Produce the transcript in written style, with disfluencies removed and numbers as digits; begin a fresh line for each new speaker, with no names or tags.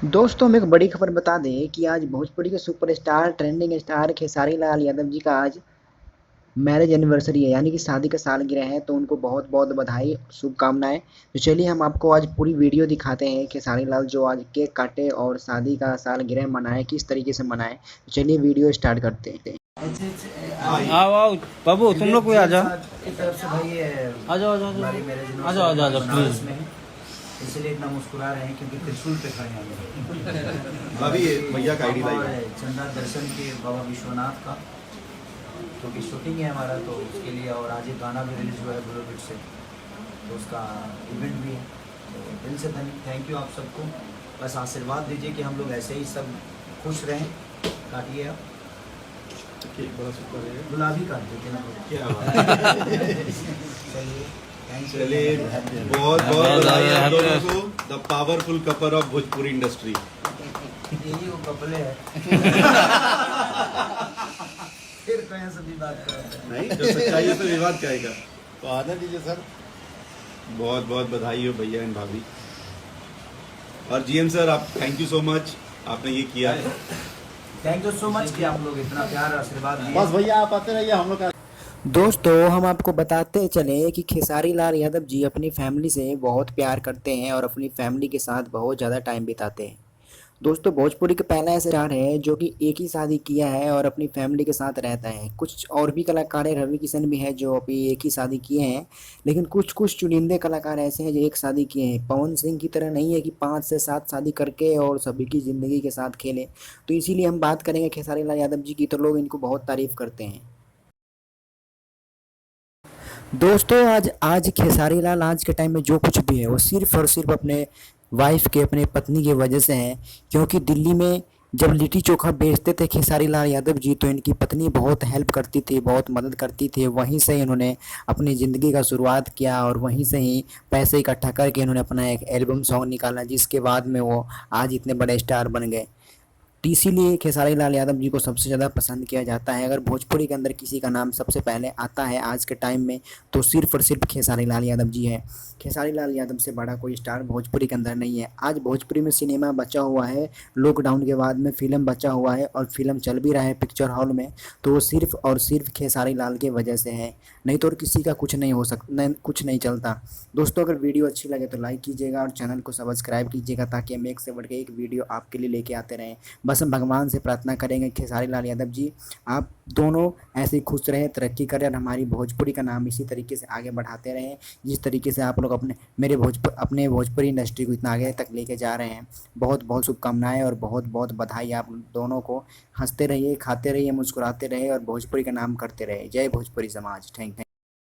दोस्तों हमें एक बड़ी खबर बता दें कि आज भोजपुरी के superstar trending star Khesari Lal Yadav ji का आज मैरिज एनिवर्सरी है, यानी कि शादी का सालगिरह है। तो उनको बहुत बहुत बधाई, शुभकामनाएं। तो चलिए हम आपको आज पूरी वीडियो दिखाते हैं खेसारी लाल जो आज केक काटे और शादी का सालगिरह मनाए, किस तरीके से मनाए। तो चलिए वीडियो स्टार्ट करते हैं।
आओ आओ बाबू, तुम लोग कोई आ जाओ।
की तरफ से भाई ये
आ जाओ आ जाओ
हमारी मैरिज
आ जाओ आ जाओ आ जाओ
बनारस
प्लीज।
में है, इसलिए इतना मुस्कुरा रहे हैं क्योंकि त्रिशूल पे खड़े हैं हम लोग।
अभी भैया का आईडी
और
लाइव
चंदा दर्शन के बाबा विश्वनाथ का, क्योंकि शूटिंग है हमारा तो उसके लिए, और आज एक गाना भी रिलीज हुआ है बुलोबिट से, तो उसका इवेंट भी है। तो दिल से थैंक यू आप सबको। बस आशीर्वाद दीजिए कि हम लोग ऐसे ही सब खुश रहें। काटिए आप,
बड़ा सुपर है।
गुलाबी काट देते ना।
क्या बात है।
चलिए थैंक यू।
चलिए बहुत बहुत बधाई आप दोनों को, the powerful couple of Bhojpuri industry.
यही वो कपले है। फिर कहीं से भी बात करते हैं।
नहीं, जो सच्चाई है तो विवाद क्या आएगा।
तो आदर दीजिए सर।
बहुत बहुत बधाई हो भैया एंड भाभी। और जीएम सर, आप थैंक यू सो मच, आपने ये किया है।
थैंक यू सो मच कि आप लोग इतना प्यार आशीर्वाद दिए।
बस भैया आप आते रहिए, हम लोग का
दोस्तों हम आपको बताते चले कि खेसारी लाल यादव जी अपनी फैमिली से बहुत प्यार करते हैं और अपनी फैमिली के साथ बहुत ज़्यादा टाइम बिताते हैं। दोस्तों भोजपुरी का पहला ऐसा स्टार है जो कि एक ही शादी किया है और अपनी फैमिली के साथ रहता है। कुछ और भी कलाकार हैं, रवि किशन भी है जो अभी एक ही शादी किए हैं, लेकिन कुछ कुछ चुनिंदे कलाकार ऐसे हैं जो एक शादी किए हैं। पवन सिंह की तरह नहीं है कि 5 से 7 शादी करके और सभी की ज़िंदगी के साथ खेलें। तो इसीलिए हम बात करेंगे खेसारी लाल यादव जी की, तो लोग इनको बहुत तारीफ़ करते हैं। दोस्तों आज आज खेसारी लाल आज के टाइम में जो कुछ भी है वो सिर्फ और सिर्फ अपने वाइफ के, अपने पत्नी की वजह से है। क्योंकि दिल्ली में जब लिट्टी चोखा बेचते थे खेसारी लाल यादव जी, तो इनकी पत्नी बहुत हेल्प करती थी, बहुत मदद करती थी। वहीं से इन्होंने अपनी ज़िंदगी का शुरुआत किया और वहीं से ही पैसे इकट्ठा करके इन्होंने अपना एक एल्बम सॉन्ग निकाला, जिसके बाद में वो आज इतने बड़े स्टार बन गए। तो इसीलिए खेसारी लाल यादव जी को सबसे ज़्यादा पसंद किया जाता है। अगर भोजपुरी के अंदर किसी का नाम सबसे पहले आता है आज के टाइम में, तो सिर्फ और सिर्फ खेसारी लाल यादव जी है। खेसारी लाल यादव से बड़ा कोई स्टार भोजपुरी के अंदर नहीं है। आज भोजपुरी में सिनेमा बचा हुआ है, लॉकडाउन के बाद में फिल्म बचा हुआ है और फिल्म चल भी रहा है पिक्चर हॉल में, तो वो सिर्फ और सिर्फ खेसारी लाल के वजह से है। नहीं तो और किसी का कुछ नहीं हो सकता, कुछ नहीं चलता। दोस्तों अगर वीडियो अच्छी लगे तो लाइक कीजिएगा और चैनल को सब्सक्राइब कीजिएगा, ताकि हम एक से बढ़ के एक वीडियो आपके लिए लेके आते रहें। बस हम भगवान से प्रार्थना करेंगे खेसारी लाल यादव जी आप दोनों ऐसे ही खुश रहें, तरक्की करें और हमारी भोजपुरी का नाम इसी तरीके से आगे बढ़ाते रहें, जिस तरीके से आप लोग अपने भोजपुरी इंडस्ट्री को इतना आगे तक लेके जा रहे हैं। बहुत बहुत शुभकामनाएं और बहुत बहुत बधाई आप दोनों को। हंसते रहिए, खाते रहिए, मुस्कुराते रहिए और भोजपुरी का नाम करते रहिए। जय भोजपुरी समाज। Thank you.